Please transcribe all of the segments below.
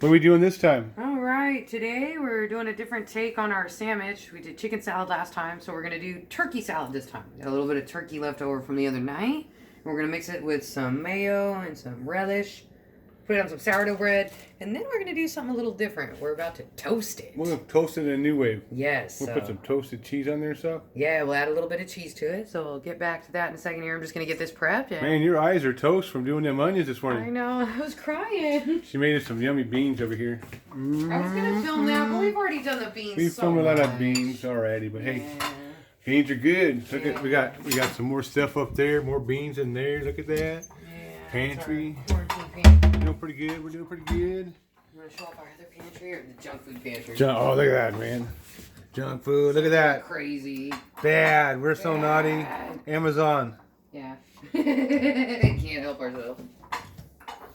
What are we doing this time? All right, today we're doing a different take on our sandwich. We did chicken salad last time, so we're gonna do turkey salad this time. Got a little bit of turkey left over from the other night. We're gonna mix it with some mayo and some relish. Put it on some sourdough bread, and then we're gonna do something a little different. We're about to toast it. We're gonna toast it in NuWave. Yes. We'll put some toasted cheese on there and stuff. Yeah, we'll add a little bit of cheese to it. So we'll get back to that in a second here. I'm just gonna get this prepped. And Man, your eyes are toast from doing them onions this morning. I know. I was crying. She made us some yummy beans over here. I was gonna film that, but we've already done the beans. We've filmed a lot of beans already, but hey, beans are good. Look at we got some more stuff up there, more beans in there. Look at that. Pantry. We're doing pretty good. We're doing pretty good. You want to show off our other pantry or the junk food pantry? Oh, look at that, man. Junk food. Look at that. Crazy. Bad. We're so naughty. Amazon. Yeah. Can't help ourselves.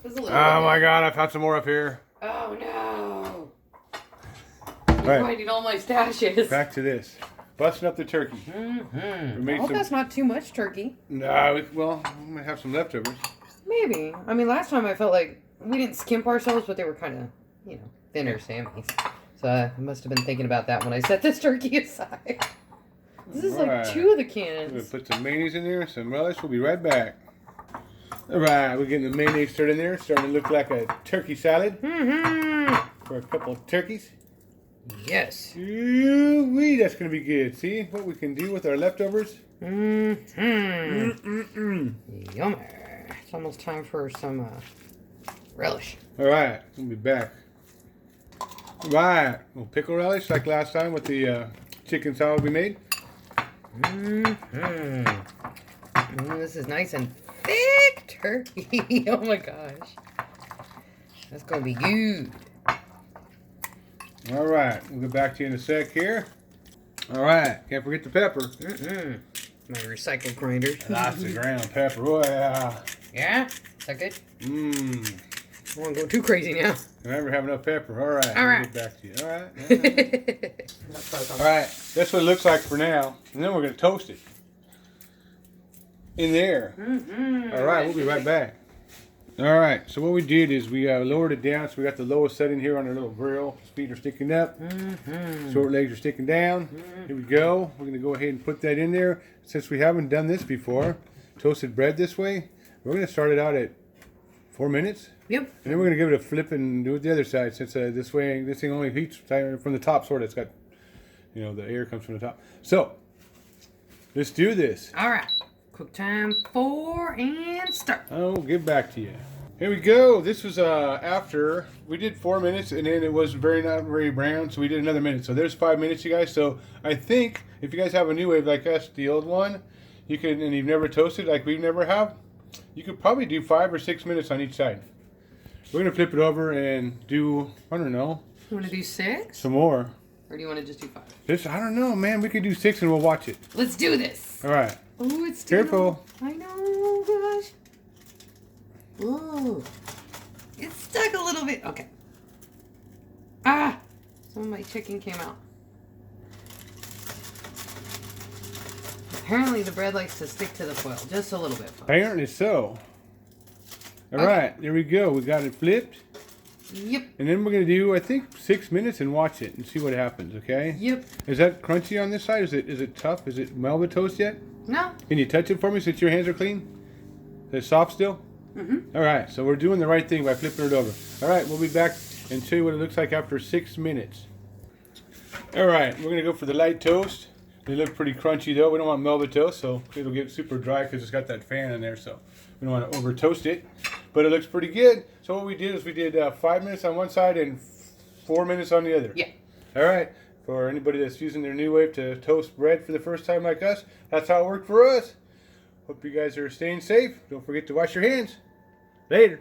Oh my God! I found some more up here. Oh no! All right. Finding all my stashes. Back to this. Busting up the turkey. Mm-hmm. We made I hope that's not too much turkey. No, well, we might have some leftovers. Maybe. I mean, last time I felt like we didn't skimp ourselves, but they were kind of, you know, thinner Sammys. So I must have been thinking about that when I set this turkey aside. This is like 2 of the cans. We're gonna put some mayonnaise in there, some relish. We'll be right back. All right, we're getting the mayonnaise stirred in there. Starting to look like a turkey salad for a couple of turkeys. Yes. Ooh-wee, that's gonna be good. See what we can do with our leftovers? Yummy. It's almost time for some relish. All right, we'll be back. All right, we'll pickle relish like last time with the chicken salad we made. This is nice and thick turkey. Oh my gosh. That's gonna be good. All right, we'll get back to you in a sec here. All right, can't forget the pepper. My recycled grinder. Lots of ground pepper. Oh, yeah. Yeah? Is that good? Mmm. I won't go too crazy now. Remember, have enough pepper. All right. All right. We'll get back to you. All right. All right. That's what it looks like for now. And then we're going to toast it. In there. All right. We'll be right back. All right. So what we did is we lowered it down. So we got the lowest setting here on our little grill. His feet are sticking up. Short legs are sticking down. Here we go. We're going to go ahead and put that in there. Since we haven't done this before, toasted bread this way, we're going to start it out at 4 minutes. Yep. And then we're going to give it a flip and do it the other side, since this thing only heats from the top, sort of. It's got, you know, the air comes from the top. So, let's do this. All right. Quick time 4 and start. I'll get back to you. Here we go. This was after we did 4 minutes, and then it was not very brown, so we did another minute. So there's 5 minutes, you guys. So I think if you guys have a NuWave like us, the old one, you can, and you've never toasted like we've never have, you could probably do 5 or 6 minutes on each side. We're gonna flip it over and do, I don't know. You want to do 6? Some more. Or do you want to just do 5? This, I don't know, man. We could do 6 and we'll watch it. Let's do this. All right. Oh, it's still. Careful. I know. Oh, gosh. Ooh. It's stuck a little bit. Okay. Ah! Some of my chicken came out. Apparently the bread likes to stick to the foil just a little bit. Folks. Apparently so. All right, there we go. We got it flipped. Yep. And then we're going to do, I think, 6 minutes and watch it and see what happens, okay? Yep. Is that crunchy on this side? Is it tough? Is it Melba toast yet? No. Can you touch it for me since your hands are clean? Is it soft still? All right, so we're doing the right thing by flipping it over. All right, we'll be back and show you what it looks like after 6 minutes. All right, we're going to go for the light toast. They look pretty crunchy, though. We don't want Melba toast, so it'll get super dry because it's got that fan in there, so we don't want to over toast it. But it looks pretty good. So what we did is we did 5 minutes on one side and 4 minutes on the other. Yeah. All right. For anybody that's using their NuWave to toast bread for the first time like us, that's how it worked for us. Hope you guys are staying safe. Don't forget to wash your hands. Later.